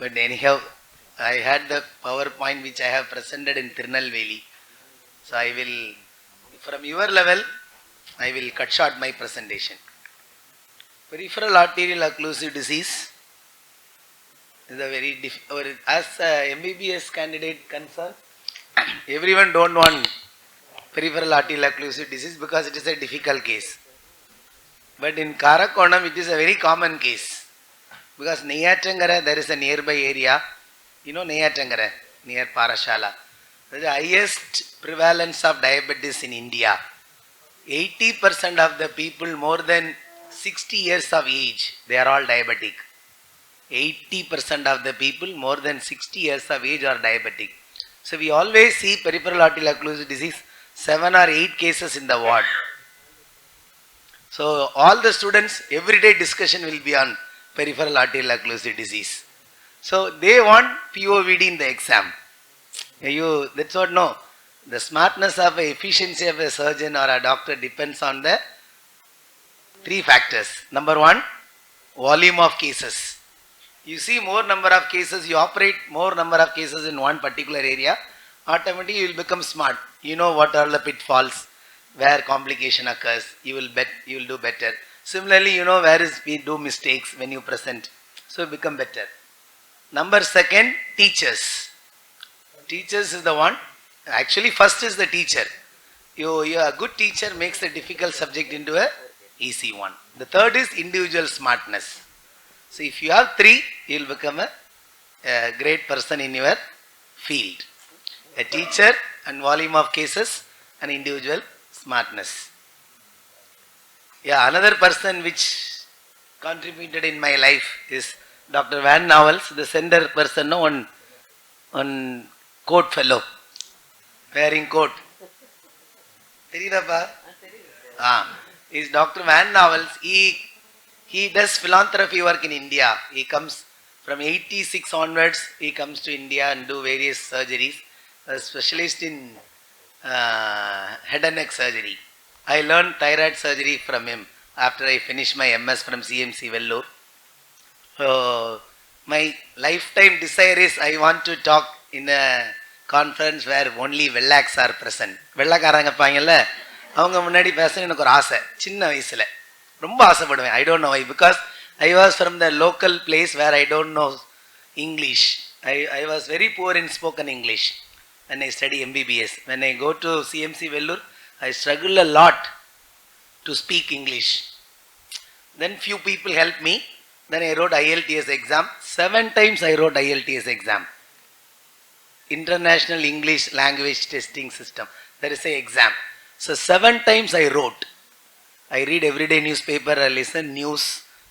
But anyhow, I had the PowerPoint which I have presented in Tirunelveli. So I will, from your level, I will cut short my presentation. Peripheral arterial occlusive disease is a very as a MBBS candidate concerned, everyone don't want peripheral arterial occlusive disease because it is a difficult case. But in Karakonam, it is a very common case. Because Neyatangara, there is a nearby area. You know Neyatangara, near Parashala. That is the highest prevalence of diabetes in India. 80% of the people more than 60 years of age, they are all diabetic. 80% of the people more than 60 years of age are diabetic. So we always see peripheral arterial occlusive disease, 7 or 8 cases in the ward. So all the students, everyday discussion will be on peripheral arterial occlusive disease. So they want POVD in the exam. That's what no. The smartness of efficiency of a surgeon or a doctor depends on the 3 factors. Number 1, volume of cases. You see more number of cases, you operate more number of cases in one particular area, automatically you will become smart. You know what are the pitfalls, where complication occurs, you will do better. Similarly, you know where is we do mistakes when you present, so become better. Number 2, teachers. Teachers is the one. Actually, first is the teacher. A good teacher makes a difficult subject into a easy one. The 3rd is individual smartness. So if you have 3, you will become a great person in your field. A teacher and volume of cases and individual smartness. Yeah, another person which contributed in my life is Dr. Van Novels, the center person, one coat fellow, wearing coat. Is Dr. Van Novels. He does philanthropy work in India. He comes from 86 onwards, he comes to India and do various surgeries. A specialist in head and neck surgery. I learned thyroid surgery from him after I finished my MS from CMC Vellore. So my lifetime desire is I want to talk in a conference where only Vellaks are present. வெள்ளக்காரங்க பாங்கல்ல அவங்க முன்னாடி பேசணும் எனக்கு ஒரு ஆசை சின்ன வயசுல ரொம்ப ஆசைப்படுவேன். I don't know why, because I was from the local place where I don't know English. I was very poor in spoken English when I study MBBS. When I go to CMC Vellore, I struggle a lot to speak English. Then few people helped me. Then I wrote IELTS exam. 7 times I wrote IELTS exam. International English Language Testing System. There is an exam. So 7 times I wrote. I read everyday newspaper, I listen news,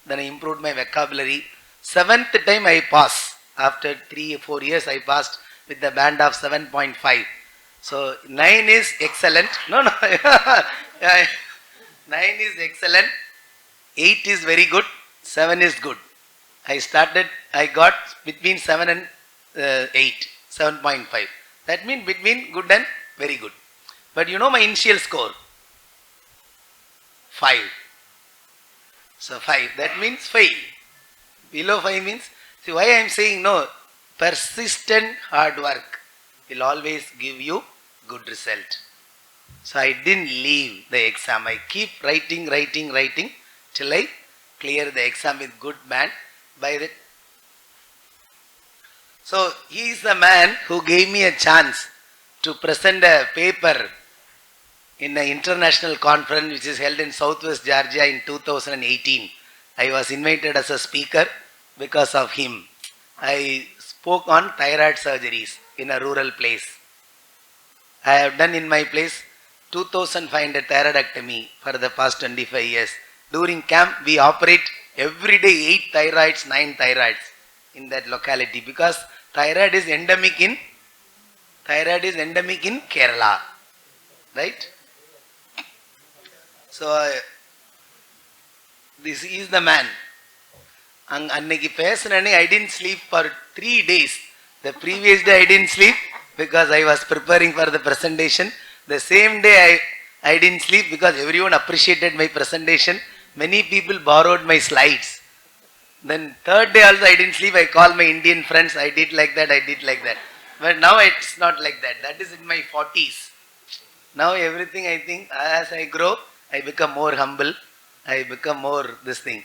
then I improved my vocabulary. 7th time I passed. After 3 or 4 years I passed with the band of 7.5. So 9 is excellent. No. 9 is excellent. 8 is very good. 7 is good. I got between 7 and 8. 7.5. That means between good and very good. But you know my initial score? 5. So 5. That means fail. Below 5 means, see why I am saying no, persistent hard work will always give you good result. So I didn't leave the exam. I keep writing till I clear the exam with good band. So he is the man who gave me a chance to present a paper in an international conference which is held in Southwest Georgia in 2018. I was invited as a speaker because of him. I spoke on thyroid surgeries in a rural place. I have done in my place 2,500 thyroidectomy for the past 25 years. During camp we operate every day 8 thyroids, 9 thyroids in that locality because thyroid is endemic in Kerala. Right? So this is the man. I didn't sleep for 3 days. The previous day I didn't sleep because I was preparing for the presentation. The same day I didn't sleep because everyone appreciated my presentation. Many people borrowed my slides. Then third day also I didn't sleep. I called my Indian friends. I did like that. I did like that. But now it's not like that. That is in my 40s. Now everything I think as I grow, I become more humble. I become more this thing.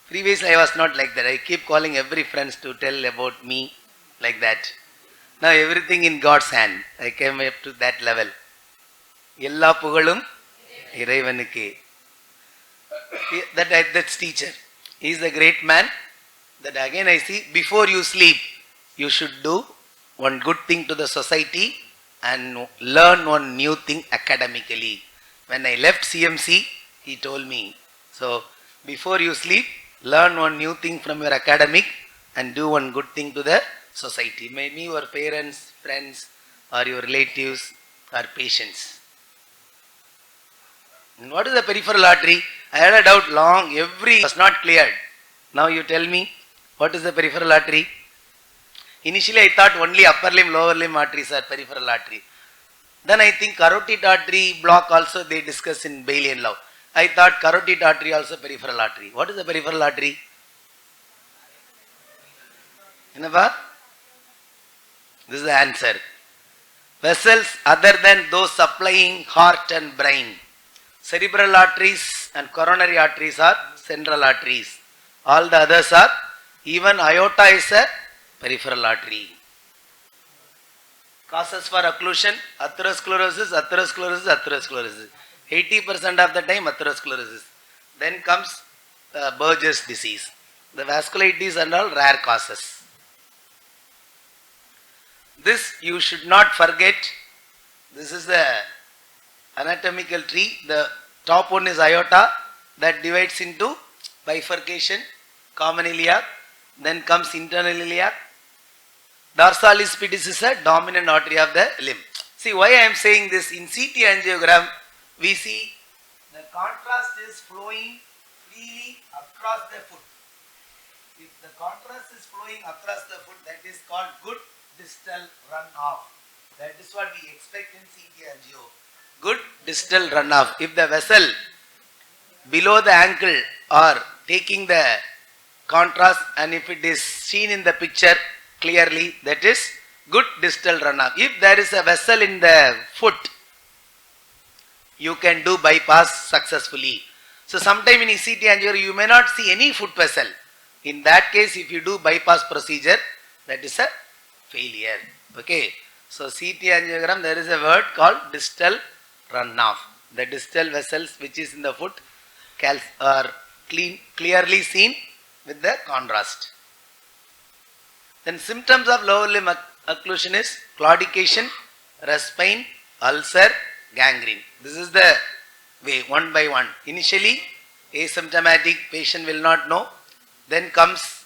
Previously I was not like that. I keep calling every friends to tell about me like that. Now everything in God's hand. I came up to that level. எல்லா புகழும் இறைவனுக்கே. That's teacher. He is a great man. That again I see, before you sleep, you should do one good thing to the society and learn one new thing academically. When I left CMC, he told me, so before you sleep, learn one new thing from your academic and do one good thing to the society. Maybe your parents, friends, or your relatives, or patients. And what is the peripheral artery? I had a doubt long, every was not cleared. Now you tell me, what is the peripheral artery? Initially I thought only upper limb, lower limb arteries are peripheral artery. Then I think carotid artery block also they discuss in Bailey and Love. I thought carotid artery also peripheral artery. What is the peripheral artery? This is the answer. Vessels other than those supplying heart and brain. Cerebral arteries and coronary arteries are central arteries. All the others are, even aorta is a peripheral artery. Causes for occlusion, atherosclerosis, atherosclerosis, atherosclerosis. 80% of the time atherosclerosis. Then comes Burgess disease. The vasculitis and all rare causes. This you should not forget. This is the anatomical tree. The top one is aorta that divides into bifurcation, common iliac, then comes internal iliac. Dorsalis pedis is a dominant artery of the limb. See why I am saying this, in CT angiogram we see the contrast is flowing freely across the foot. If the contrast is flowing across the foot, that is called good distal runoff. That is what we expect in CT angio. Good distal runoff. If the vessel below the ankle are taking the contrast, and if it is seen in the picture clearly, that is good distal runoff. If there is a vessel in the foot, you can do bypass successfully. So sometime in ECT angiogram you may not see any foot vessel. In that case, if you do bypass procedure, that is a failure. Okay. So CT angiogram, there is a word called distal runoff. The distal vessels which is in the foot are clearly seen with the contrast. Then symptoms of lower limb occlusion is claudication, rest pain, ulcer, gangrene. This is the way, one by one. Initially asymptomatic, patient will not know. Then comes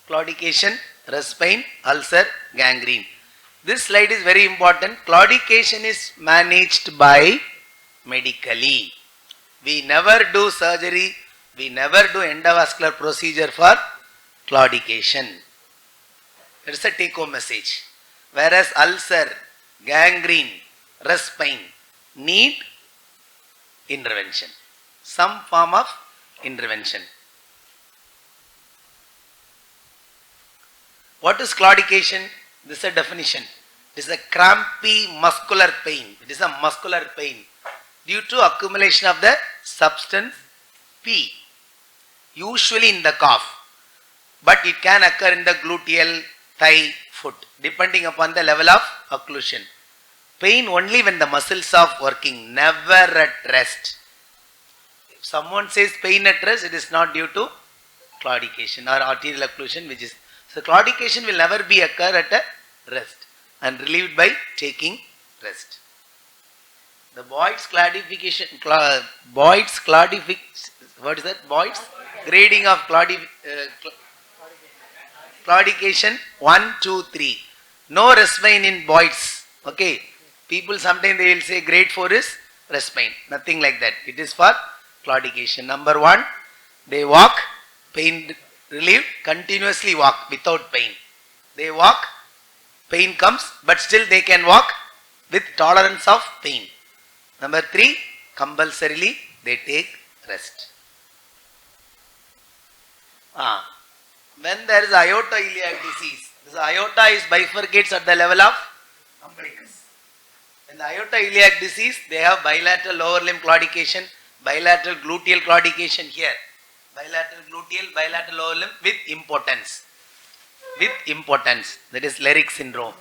claudication, rest pain, ulcer, gangrene. This slide is very important. Claudication is managed by medically. We never do surgery, we never do endovascular procedure for claudication. That is a take home message. Whereas ulcer, gangrene, rest pain need intervention. Some form of intervention. What is claudication? This is a definition. It is a crampy muscular pain. It is a muscular pain due to accumulation of the substance P, usually in the calf, but it can occur in the gluteal, thigh, foot, depending upon the level of occlusion. Pain only when the muscles are working, never at rest. If someone says pain at rest, it is not due to claudication or arterial occlusion, which is, so claudication will never be occur at a rest and relieved by taking rest. The Boyd's classification, what is that? Boyd's grading of claudication 1, 2, 3. No rest pain in Boyd's. Okay. People sometimes they will say grade 4 is rest pain. Nothing like that. It is for claudication. Number 1, they walk, pain relieved, continuously walk without pain. They walk, pain comes, but still they can walk with tolerance of pain. Number 3, compulsorily they take rest. when there is aortoiliac disease, this aorta is bifurcates at the level of umbilicus. In the aortoiliac disease, they have bilateral lower limb claudication, bilateral gluteal claudication here. Bilateral gluteal, bilateral lower limb with impotence. With impotence. That is Leydig syndrome.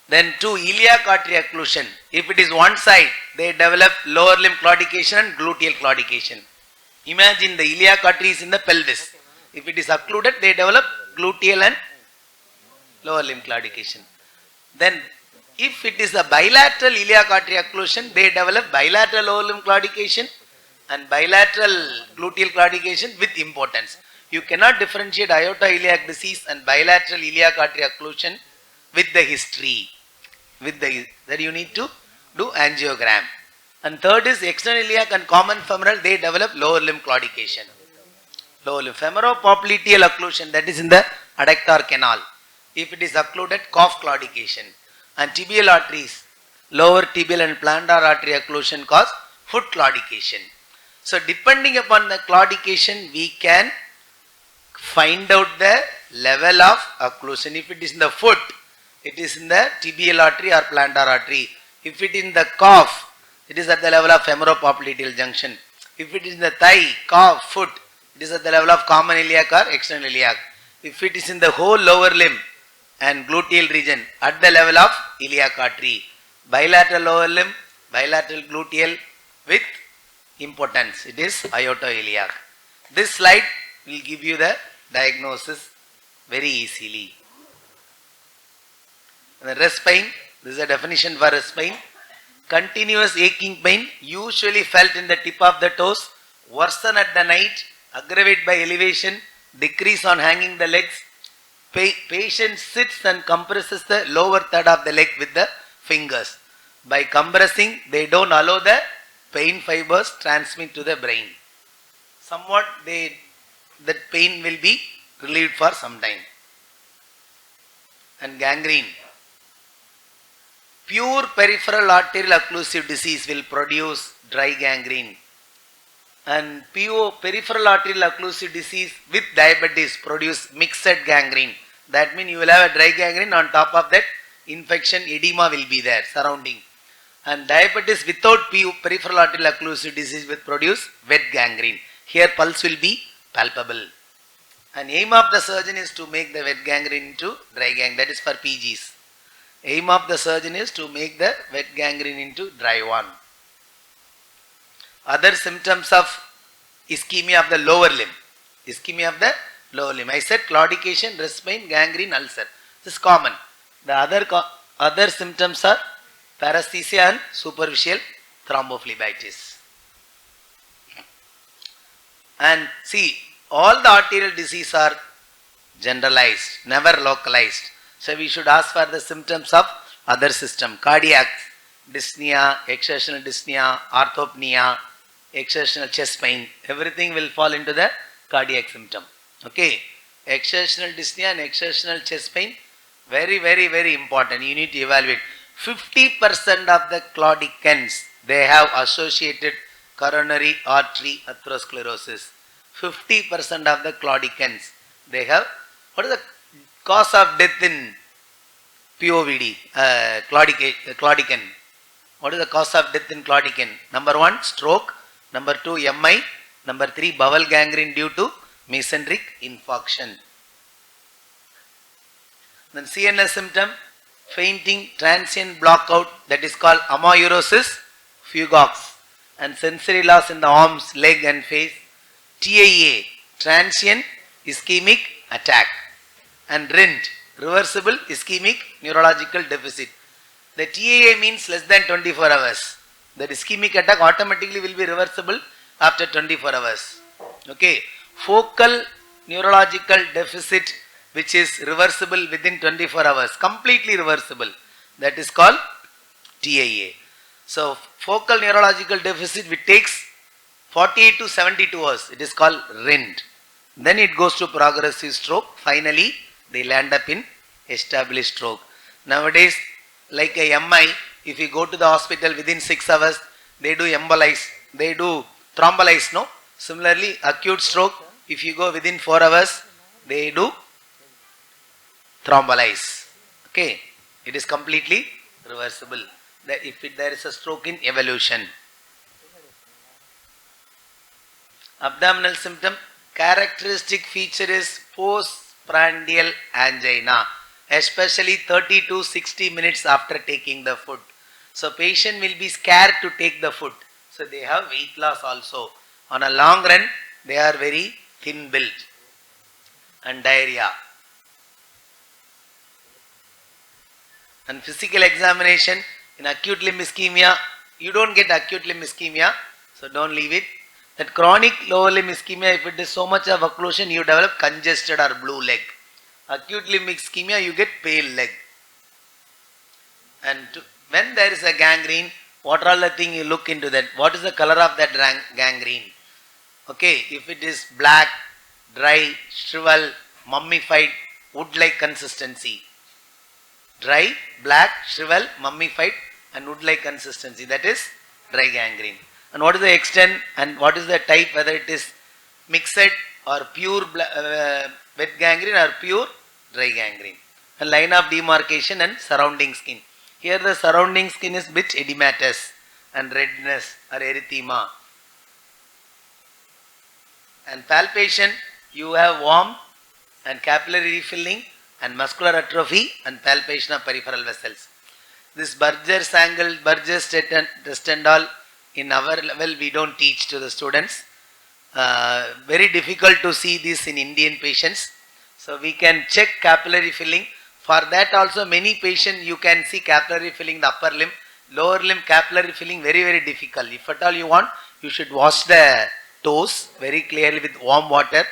Then 2, iliac artery occlusion. If it is one side, they develop lower limb claudication and gluteal claudication. Imagine the iliac artery is in the pelvis. If it is occluded, they develop gluteal and lower limb claudication. Then if it is a bilateral iliac artery occlusion, they develop bilateral lower limb claudication and bilateral gluteal claudication with impotence. You cannot differentiate aortoiliac disease and bilateral iliac artery occlusion with the history. That you need to do angiogram. And third is external iliac and common femoral, they develop lower limb claudication. Lower limb femoropopliteal occlusion, that is in the adductor canal. If it is occluded, cough claudication. And tibial arteries, lower tibial and plantar artery occlusion cause foot claudication. So depending upon the claudication, we can find out the level of occlusion. If it is in the foot, it is in the tibial artery or plantar artery. If it is in the cough, it is at the level of femoropopliteal junction. If it is in the thigh, calf, foot, it is at the level of common iliac or external iliac. If it is in the whole lower limb and gluteal region, at the level of iliac artery. Bilateral lower limb, bilateral gluteal with impotence. It is aortoiliac. This slide will give you the diagnosis very easily. The rest pain, this is a definition for rest pain. Continuous aching pain usually felt in the tip of the toes, worsen at the night, aggravate by elevation, decrease on hanging the legs. Patient sits and compresses the lower third of the leg with the fingers. By compressing, they don't allow the pain fibers transmit to the brain. Somewhat that pain will be relieved for some time. And gangrene. Pure peripheral arterial occlusive disease will produce dry gangrene. And pure peripheral arterial occlusive disease with diabetes produce mixed gangrene. That means you will have a dry gangrene, on top of that infection, edema will be there surrounding. And diabetes without peripheral arterial occlusive disease will produce wet gangrene. Here pulse will be palpable. And aim of the surgeon is to make the wet gangrene into dry gangrene. That is for PGs. Aim of the surgeon is to make the wet gangrene into dry one. Other symptoms of ischemia of the lower limb. Ischemia of the lower limb. I said claudication, rest pain, gangrene, ulcer. This is common. The other symptoms are paresthesia and superficial thrombophlebitis. And see, all the arterial diseases are generalized, never localized. So we should ask for the symptoms of other system. Cardiac, dyspnea, exertional dyspnea, orthopnea, exertional chest pain. Everything will fall into the cardiac symptom. Okay. Exertional dyspnea and exertional chest pain, very, very, very important. You need to evaluate. 50% of the claudicants, they have associated coronary artery atherosclerosis. 50% of the claudicants, they have. What is the cause of death in POVD, claudican? What is the cause of death in claudican? Number 1, stroke. Number 2, MI. Number 3, bowel gangrene due to mesenteric infarction. Then CNS symptom, fainting, transient blockout, that is called amaurosis fugax, and sensory loss in the arms, leg and face. TIA, transient ischemic attack, and RIND, reversible ischemic neurological deficit. The TIA means less than 24 hours. The ischemic attack automatically will be reversible after 24 hours. Okay. Focal neurological deficit, which is reversible within 24 hours, completely reversible. That is called TIA. So, focal neurological deficit, which takes 48 to 72 hours, it is called RIND. Then it goes to progressive stroke. Finally, they land up in established stroke. Nowadays, like a MI, if you go to the hospital within 6 hours, they do embolize, they do thrombolize, no? Similarly, acute stroke, if you go within 4 hours, they do thrombolize. Okay, it is completely reversible. If there is a stroke in evolution. Abdominal symptom, characteristic feature is postprandial angina, especially 30 to 60 minutes after taking the food. So patient will be scared to take the food. So they have weight loss also. On a long run, they are very thin built. And diarrhea. And physical examination, in acute limb ischemia, you don't get acute limb ischemia, so don't leave it. That chronic lower limb ischemia, if it is so much of occlusion, you develop congested or blue leg. Acute limb ischemia, you get pale leg. And when there is a gangrene, what are all the things you look into that? What is the color of that gangrene? Okay, if it is black, dry, shrivel, mummified, wood-like consistency. Dry, black, shrivel, mummified and wood-like consistency, that is dry gangrene. And what is the extent and what is the type, whether it is mixed or pure wet gangrene or pure dry gangrene. And line of demarcation and surrounding skin. Here the surrounding skin is bit edematous and redness or erythema. And palpation, you have warmth and capillary refilling and muscular atrophy and palpation of peripheral vessels. This Burgers angle, Burgers test and all, in our level we don't teach to the students. Very difficult to see this in Indian patients. So we can check capillary filling. For that also many patients you can see capillary filling the upper limb, lower limb capillary filling very difficult. If at all you want, you should wash the toes very clearly with warm water,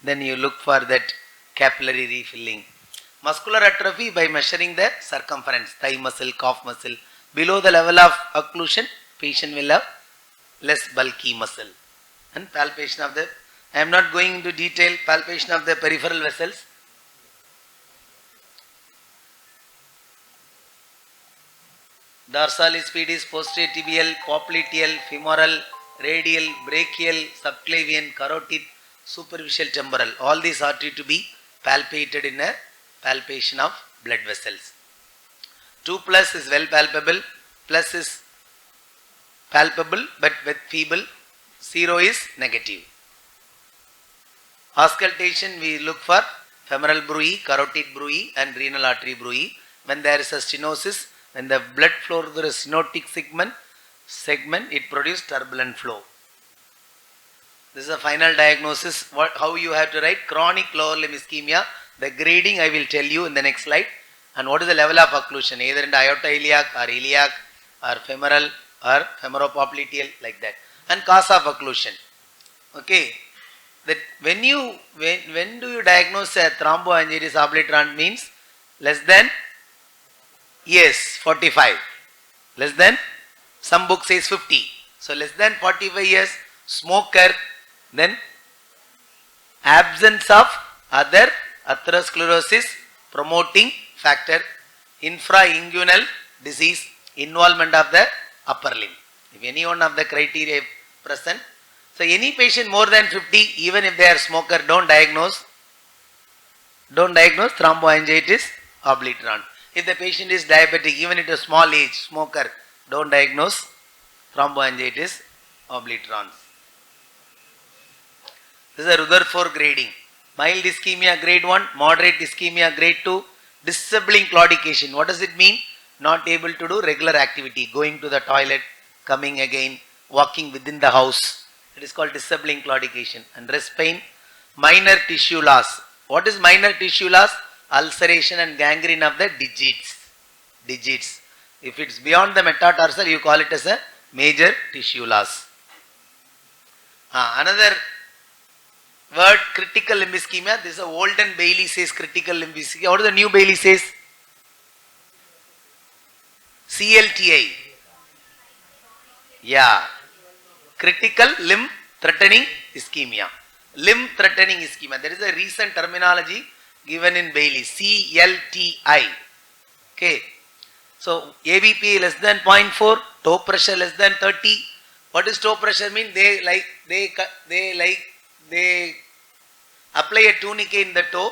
then you look for that capillary refilling. Muscular atrophy by measuring the circumference, thigh muscle, calf muscle. Below the level of occlusion, patient will have less bulky muscle. And palpation of the, I am not going into detail, palpation of the peripheral vessels. Dorsalis pedis, posterior tibial, popliteal, femoral, radial, brachial, subclavian, carotid, superficial temporal. All these are to be palpated in a palpation of blood vessels. 2 plus is well palpable, plus is palpable but with feeble, 0 is negative. Auscultation, we look for femoral bruit, carotid bruit and renal artery bruit. When there is a stenosis, when the blood flow through the stenotic segment, it produces turbulent flow. This is a final diagnosis. How you have to write chronic lower limb ischemia. The grading I will tell you in the next slide. And what is the level of occlusion, either in the aortoiliac or iliac or femoral or femoropopliteal, like that. And cause of occlusion. Okay. That when do you diagnose a thromboangiitis obliterans means less than 45. Less than, some book says 50. So less than 45 years, smoker, then absence of other atherosclerosis promoting factor, infrainguinal disease, involvement of the upper limb. If any one of the criteria present, so any patient more than 50, even if they are smoker, don't diagnose thromboangiitis obliterans. If the patient is diabetic, even at a small age, smoker, don't diagnose thromboangiitis obliterans. This is a Rutherford grading. Mild ischemia grade 1, moderate ischemia grade 2, disabling claudication. What does it mean? Not able to do regular activity, going to the toilet, coming again, walking within the house. It is called disabling claudication. And rest pain, minor tissue loss. What is minor tissue loss? Ulceration and gangrene of the digits. If it's beyond the metatarsal, you call it as a major tissue loss. Another word, critical limb ischemia. This is a Olden Bailey says critical limb ischemia. What is the new Bailey says? CLTI. Yeah. Critical limb threatening ischemia. Limb threatening ischemia. There is a recent terminology given in Bailey. CLTI. Okay. So ABP less than 0.4, toe pressure less than 30. What does toe pressure mean? They apply a tourniquet in the toe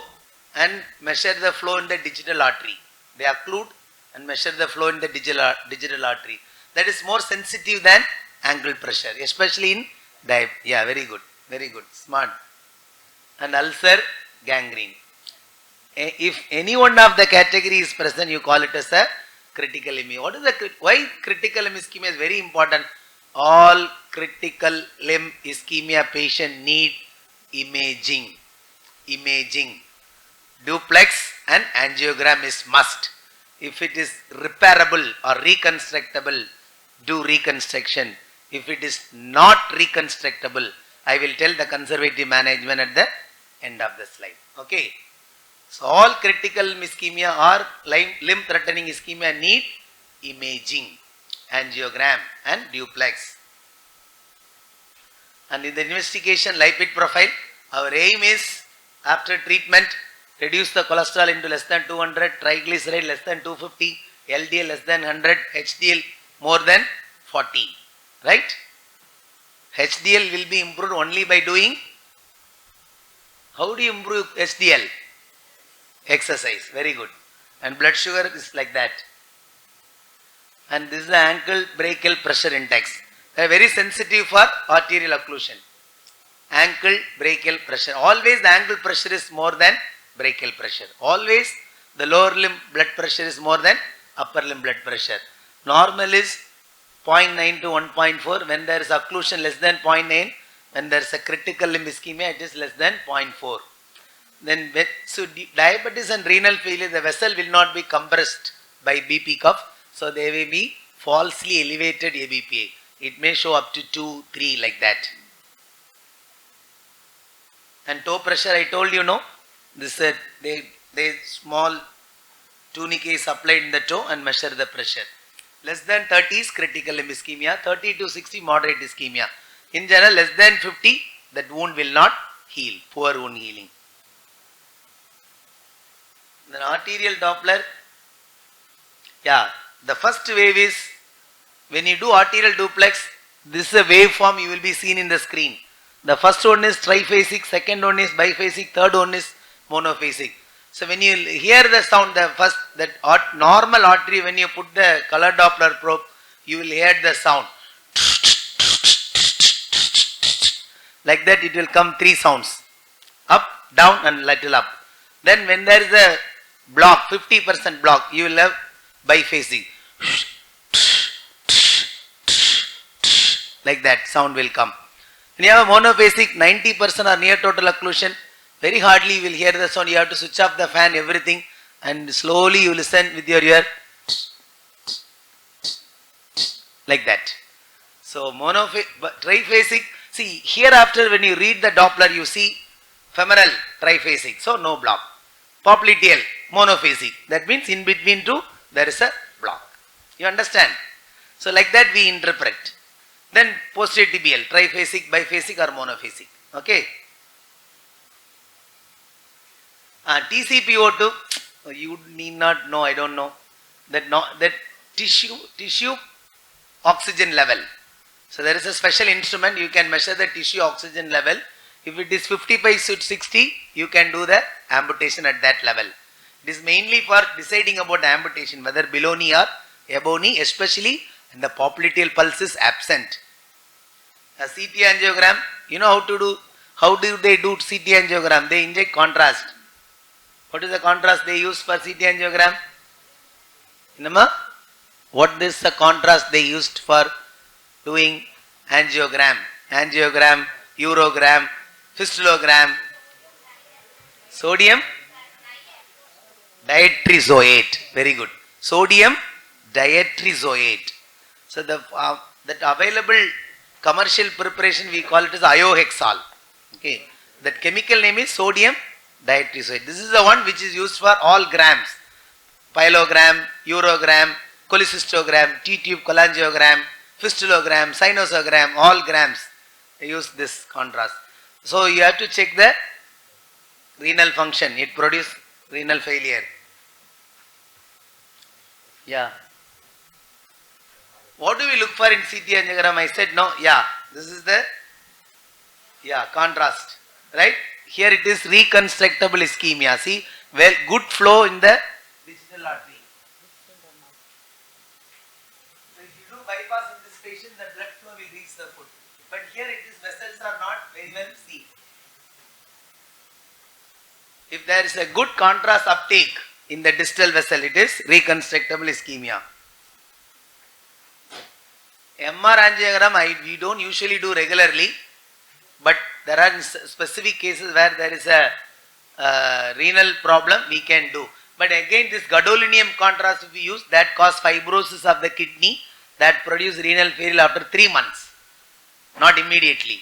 and measure the flow in the digital artery. They occlude and measure the flow in the digital artery. That is more sensitive than ankle pressure, especially in diabetes. Yeah, very good, smart. And ulcer, gangrene. If any one of the category is present, you call it as a critical ischemia. What is the why critical limb ischemia is very important? All critical limb ischemia patient need imaging. Duplex and angiogram is must. If it is repairable or reconstructable, do reconstruction. If it is not reconstructable, I will tell the conservative management at the end of the slide. Okay. So all critical ischemia or limb threatening ischemia need imaging, angiogram and duplex. And in the investigation lipid profile, our aim is after treatment reduce the cholesterol into less than 200, triglyceride less than 250, LDL less than 100, HDL more than 40. Right? HDL will be improved only by doing. How do you improve HDL? Exercise. Very good. And blood sugar is like that. And this is the ankle brachial pressure index. They are very sensitive for arterial occlusion. Ankle brachial pressure. Always the ankle pressure is more than brachial pressure. Always the lower limb blood pressure is more than upper limb blood pressure. Normal is 0.9 to 1.4. When there is occlusion less than 0.9, when there is a critical limb ischemia, it is less than 0.4. Then, so diabetes and renal failure, the vessel will not be compressed by BP cuff. So they will be falsely elevated ABPA. It may show up to 2, 3 like that. And toe pressure, I told you, no. This they small tourniquet is applied in the toe and measure the pressure. Less than 30 is critical limb ischemia. 30 to 60 moderate ischemia. In general, less than 50, that wound will not heal. Poor wound healing. Then arterial Doppler. Yeah, the first wave is when you do arterial duplex, this is a waveform you will be seen in the screen. The first one is triphasic, second one is biphasic, third one is monophasic. So when you hear the sound, the first that normal artery, when you put the color Doppler probe, you will hear the sound. Like that it will come 3 sounds. Up, down and little up. Then when there is a block, 50% block, you will have biphasic. Like that sound will come. When you have a monophasic, 90% or near total occlusion, very hardly you will hear the sound. You have to switch off the fan, everything, and slowly you listen with your ear. Like that. So triphasic, see hereafter when you read the Doppler, you see femoral triphasic, so no block. Popliteal monophasic, that means in between two there is a block. You understand? So like that we interpret. Then posterior tibial, triphasic, biphasic or monophasic. Okay. TCPO2, you need not know, I don't know. That tissue oxygen level. So there is a special instrument, you can measure the tissue oxygen level. If it is 55 to 60, you can do the amputation at that level. It is mainly for deciding about the amputation, whether below knee or above knee, especially when the popliteal pulse is absent. A CT angiogram, you know how do they do CT angiogram? They inject contrast. What is the contrast they use for CT angiogram? What is the contrast they used for doing angiogram? Angiogram, urogram, fistulogram. Sodium diatrizoate. Very good. Sodium diatrizoate. So that available commercial preparation we call it as iohexol. Okay. That chemical name is sodium diatrizoate. This is the one which is used for all grams. Pyelogram, urogram, cholecystogram, T-tube cholangiogram, fistulogram, sinusogram, all grams. They use this contrast. So you have to check the renal function. It produces renal failure. Yeah. What do we look for in CT angiogram? I said no. Yeah. This is the contrast. Right? Here it is reconstructable ischemia. See, well, good flow in the digital artery. So if you do bypass in this patient, the blood flow will reach the foot. But here it is, vessels are not very well seen. If there is a good contrast uptake in the distal vessel, it is reconstructable ischemia. MR angiogram we don't usually do regularly, but there are specific cases where there is a renal problem, we can do. But again, this gadolinium contrast if we use, that cause fibrosis of the kidney, that produce renal failure after 3 months, not immediately.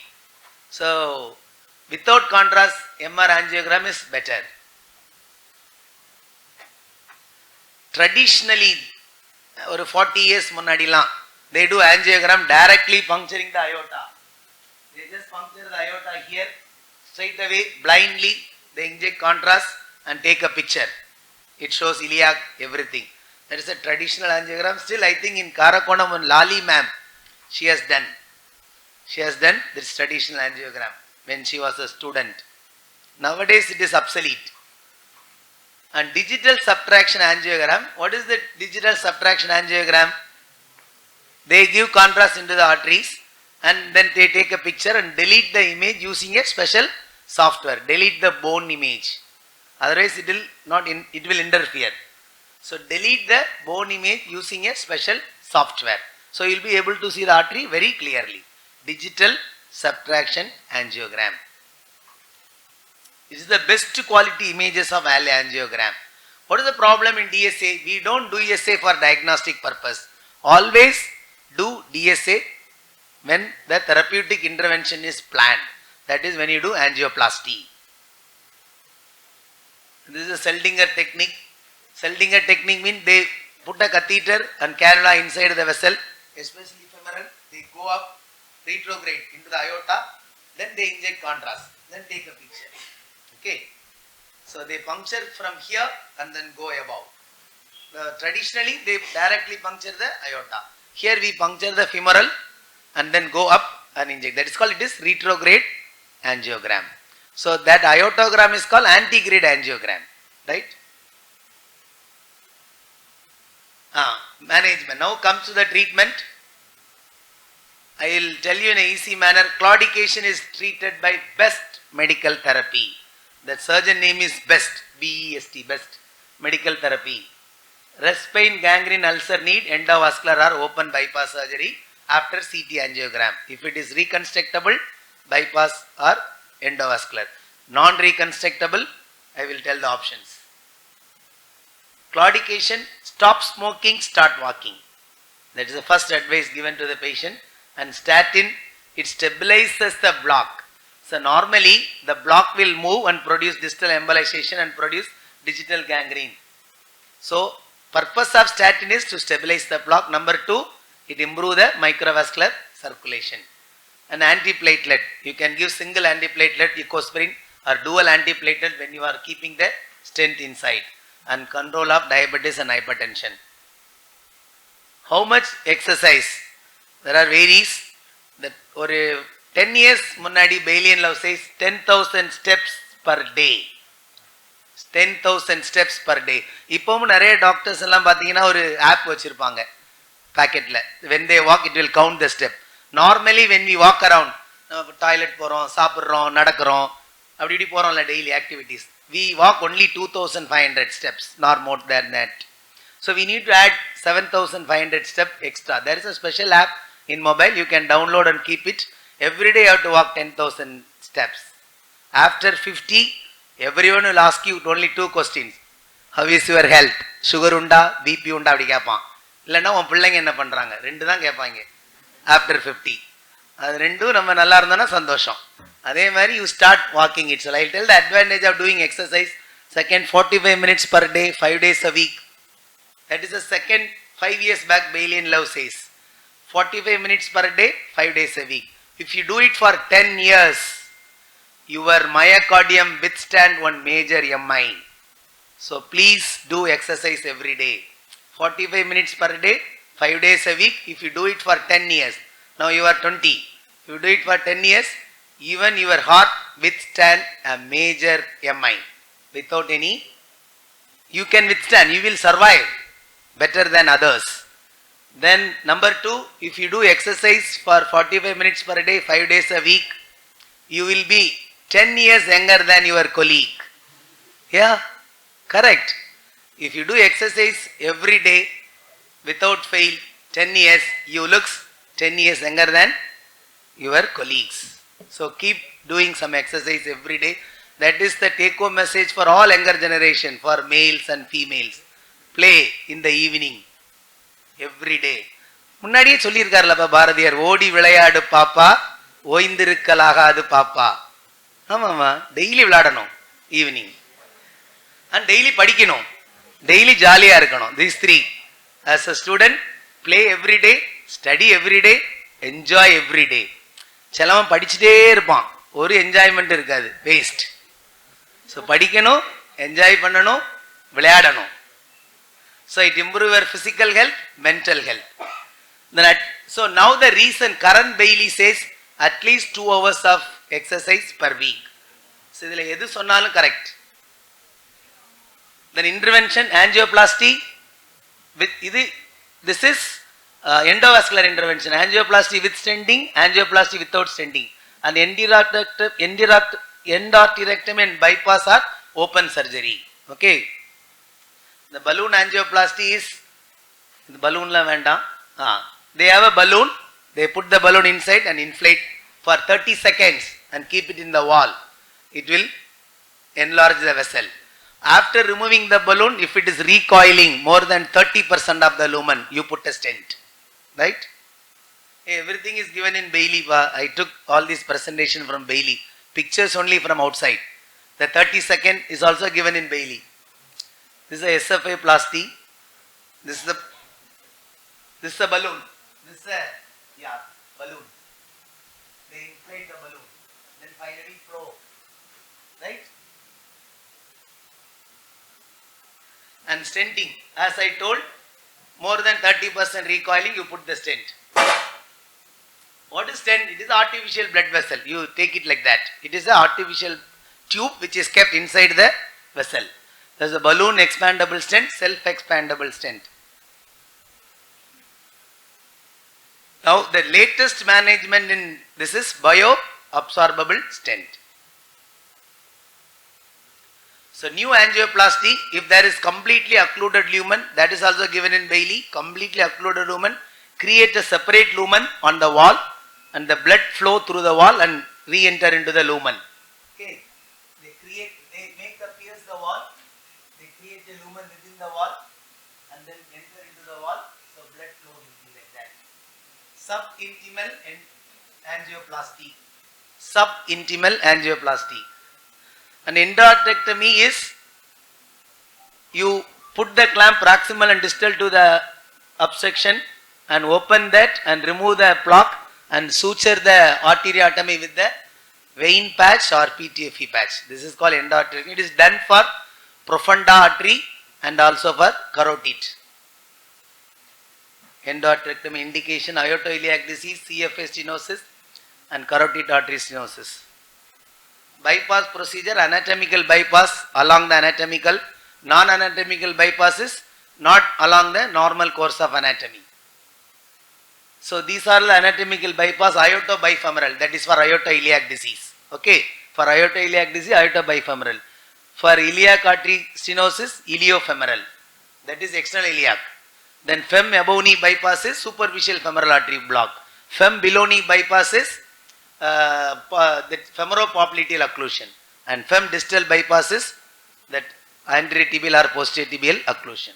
So without contrast, MR angiogram is better. Traditionally, over 40 years முன்னாடிலாம், they do angiogram directly puncturing the aorta. They just puncture the aorta here, straight away, blindly, they inject contrast and take a picture. It shows iliac, everything. That is a traditional angiogram. Still, I think in Karakonam, when Lali ma'am, she has done this traditional angiogram when she was a student. Nowadays, it is obsolete. And digital subtraction angiogram, what is the digital subtraction angiogram? They give contrast into the arteries and then they take a picture and delete the image using a special software. Delete the bone image. Otherwise it will interfere. So delete the bone image using a special software. So you will be able to see the artery very clearly. Digital subtraction angiogram. This is the best quality images of angiogram. What is the problem in DSA? We don't do DSA for diagnostic purpose. Always do DSA when the therapeutic intervention is planned. That is when you do angioplasty. This is a Seldinger technique. Seldinger technique means they put a catheter and cannula inside the vessel, especially femoral. They go up retrograde into the aorta, then they inject contrast, then take a picture. Okay. So they puncture from here and then go above. Traditionally they directly puncture the aorta. Here we puncture the femoral and then go up and inject. That is called, it is retrograde angiogram. So that aortogram is called antegrade angiogram. Right? Management. Now comes to the treatment. I will tell you in an easy manner. Claudication is treated by best medical therapy. The surgeon name is BEST, B-E-S-T, BEST, medical therapy. Rest pain, gangrene, ulcer need endovascular or open bypass surgery after CT angiogram. If it is reconstructable, bypass or endovascular. Non-reconstructable, I will tell the options. Claudication, stop smoking, start walking. That is the first advice given to the patient. And statin, it stabilizes the block. So normally the block will move and produce distal embolization and produce digital gangrene. So purpose of statin is to stabilize the block. Number 2, it improves the microvascular circulation. An antiplatelet, you can give single antiplatelet, ecosprin, or dual antiplatelet when you are keeping the stent inside, and control of diabetes and hypertension. How much exercise? There are varies. That or 10 years முன்னாடி Bailey and Love says 10,000 steps per day. 10,000 steps per day. இப்போவும் நிறைய doctors எல்லாம் பார்த்தீங்கன்னா ஒரு app வச்சிருப்பாங்க பாக்கெட்ல. When they walk it will count the step. Normally when we walk around, toilet போறோம், சாப்பிடுறோம், நடக்கிறோம், அப்படி இப்படி போறோம்ல daily activities. We walk only 2,500 steps, not more than that. So we need to add 7,500 steps extra. There is a special app in mobile, you can download and keep it. Every day you have to walk 10,000 steps. After 50, everyone will ask you only 2 questions. How is your health? Sugar unda, BP unda அப்படி கேட்பான். இல்லைன்னா உன் பிள்ளைங்க என்ன பண்ணுறாங்க, 2 தான் கேட்பாங்க. After 50. அது 2 நம்ம நல்லா இருந்தோன்னா சந்தோஷம். அதே மாதிரி you start walking itself. I'll tell the advantage of doing exercise. Second, 45 minutes per day, 5 days a week. That is the second 5 years back Bailey and Love says. 45 minutes per day, 5 days a week. If you do it for 10 years, your myocardium withstand one major MI. So please do exercise every day. 45 minutes per day, 5 days a week. If you do it for 10 years, now you are 20. If you do it for 10 years, even your heart withstand a major MI without any, you can withstand, you will survive better than others. Then number 2, if you do exercise for 45 minutes per day, 5 days a week, you will be 10 years younger than your colleague. Yeah, correct. If you do exercise every day without fail, 10 years, you looks 10 years younger than your colleagues. So keep doing some exercise every day. That is the take home message for all younger generation, for males and females. Play in the evening every day. முன்னாடியே சொல்லியிருக்காருலப்பா பாரதியார், ஓடி விளையாடு பாப்பா ஓய்ந்திருக்கலாகாது பாப்பா. ஆமாம்மா, daily விளையாடணும் evening, and daily படிக்கணும், daily ஜாலியாக இருக்கணும். These 3. As a student, play every day, study every day, enjoy every day. சிலவன் படிச்சுட்டே இருப்பான், ஒரு என்ஜாய்மெண்ட் இருக்காது, வேஸ்ட். ஸோ படிக்கணும், என்ஜாய் பண்ணணும், விளையாடணும். So it improve your physical health, mental health. So now the reason Karan Bailey says at least 2 hours of exercise per week. So இதில் எது சொன்னாலும் correct. Then intervention, angioplasty, with this is endovascular intervention, angioplasty with stenting, angioplasty without stenting, and endarterectomy and bypass are open surgery. Okay. The balloon angioplasty is, the balloon la vendam, they have a balloon, they put the balloon inside and inflate for 30 seconds and keep it in the wall. It will enlarge the vessel. After removing the balloon, if it is recoiling more than 30% of the lumen, you put a stent. Right? Everything is given in Bailey. I took all this presentation from Bailey. Pictures only from outside. The 30-second is also given in Bailey. This is a SFA plasty. This is a balloon. This is a balloon. They inflate the balloon. Then finally flow. Right? And stenting. As I told, more than 30% recoiling, you put the stent. What is stent? It is artificial blood vessel. You take it like that. It is an artificial tube which is kept inside the vessel. There is a balloon expandable stent, self-expandable stent. Now the latest management in this is bio-absorbable stent. So new angioplasty, if there is completely occluded lumen, that is also given in Bailey. Completely occluded lumen, create a separate lumen on the wall and the blood flow through the wall and re-enter into the lumen. Okay, they make the pierce the wall, they create a lumen within the wall and then enter into the wall, so blood flow will be like that. Subintimal angioplasty. Subintimal angioplasty. An endarterectomy is, you put the clamp proximal and distal to the obstruction and open that and remove the plaque and suture the arteriotomy with the vein patch or PTFE patch. This is called endarterectomy. It is done for profunda artery and also for carotid. Endarterectomy indication, aortoiliac disease, CFA stenosis and carotid artery stenosis. Bypass procedure, anatomical bypass along the anatomical, non-anatomical bypass is not along the normal course of anatomy. So these are the anatomical bypass, aortobifemoral, that is for aortoiliac disease. Okay, for aortoiliac disease, aortobifemoral. For iliac artery stenosis, iliofemoral, that is external iliac. Then fem above knee bypass is superficial femoral artery block. Fem below knee bypass is the femoropopliteal occlusion, and fem distal bypass is that anterior tibial or posterior tibial occlusion.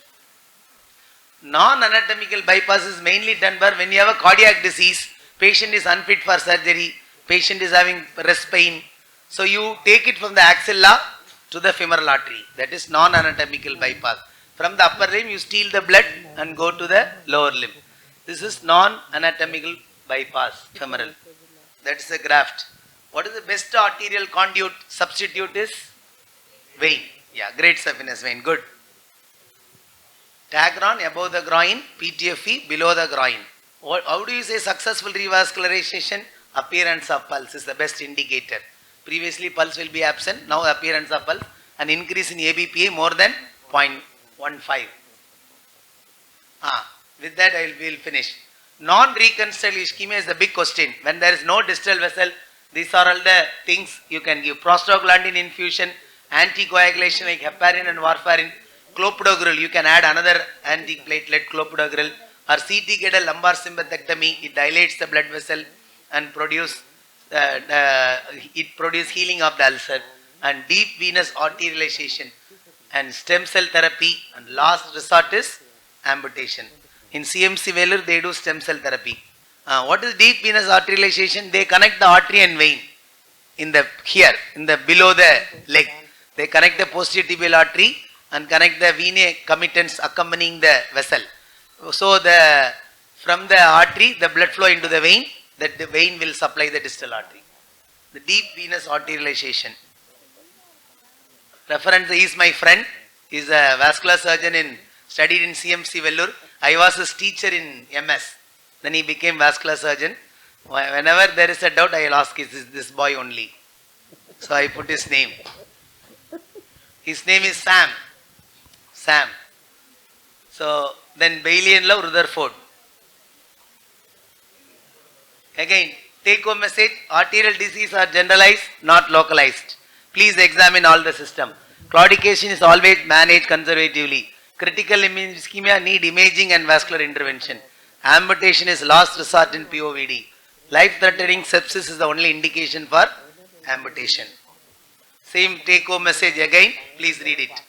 Non-anatomical bypass is mainly done for when you have a cardiac disease, patient is unfit for surgery, patient is having rest pain, so you take it from the axilla to the femoral artery. That is non-anatomical bypass. From the upper limb you steal the blood and go to the lower limb. This is non-anatomical bypass, femoral. That is a graft. What is the best arterial conduit substitute is? Vein. Yeah, great saphenous vein. Good. Tagron above the groin, PTFE below the groin. How do you say successful revascularization? appearance of pulse is the best indicator. Previously pulse will be absent, now appearance of pulse, an increase in ABPA more than 0.15. With that I will finish. Non-reconstructive ischemia is the big question. When there is no distal vessel, these are all the things you can give. Prostaglandin infusion, anticoagulation like heparin and warfarin, clopidogrel, you can add another antiplatelet clopidogrel, or CT get a lumbar sympathectomy, it dilates the blood vessel and produce healing of the ulcer, and deep venous arterialization and stem cell therapy, and last resort is amputation. In CMC Vellore they do stem cell therapy. What is deep venous arterialization? They connect the artery and vein in the below the leg. They connect the posterior tibial artery and connect the venae committents accompanying the vessel. So from the artery the blood flow into the vein, that the vein will supply the distal artery. The deep venous arterialization. Reference is my friend, he is a vascular surgeon studied in CMC Vellore. I was his teacher in MS. Then he became vascular surgeon. Whenever there is a doubt, I will ask, is this boy only? So I put his name. His name is Sam. Sam. So then Bailey and Love Rutherford. Again, take home message, arterial disease are generalized, not localized. Please examine all the system. Claudication is always managed conservatively. Critical ischemia need imaging and vascular intervention. Amputation is last resort in POVD. Life-threatening sepsis is the only indication for amputation. Same take-home message again, please read it.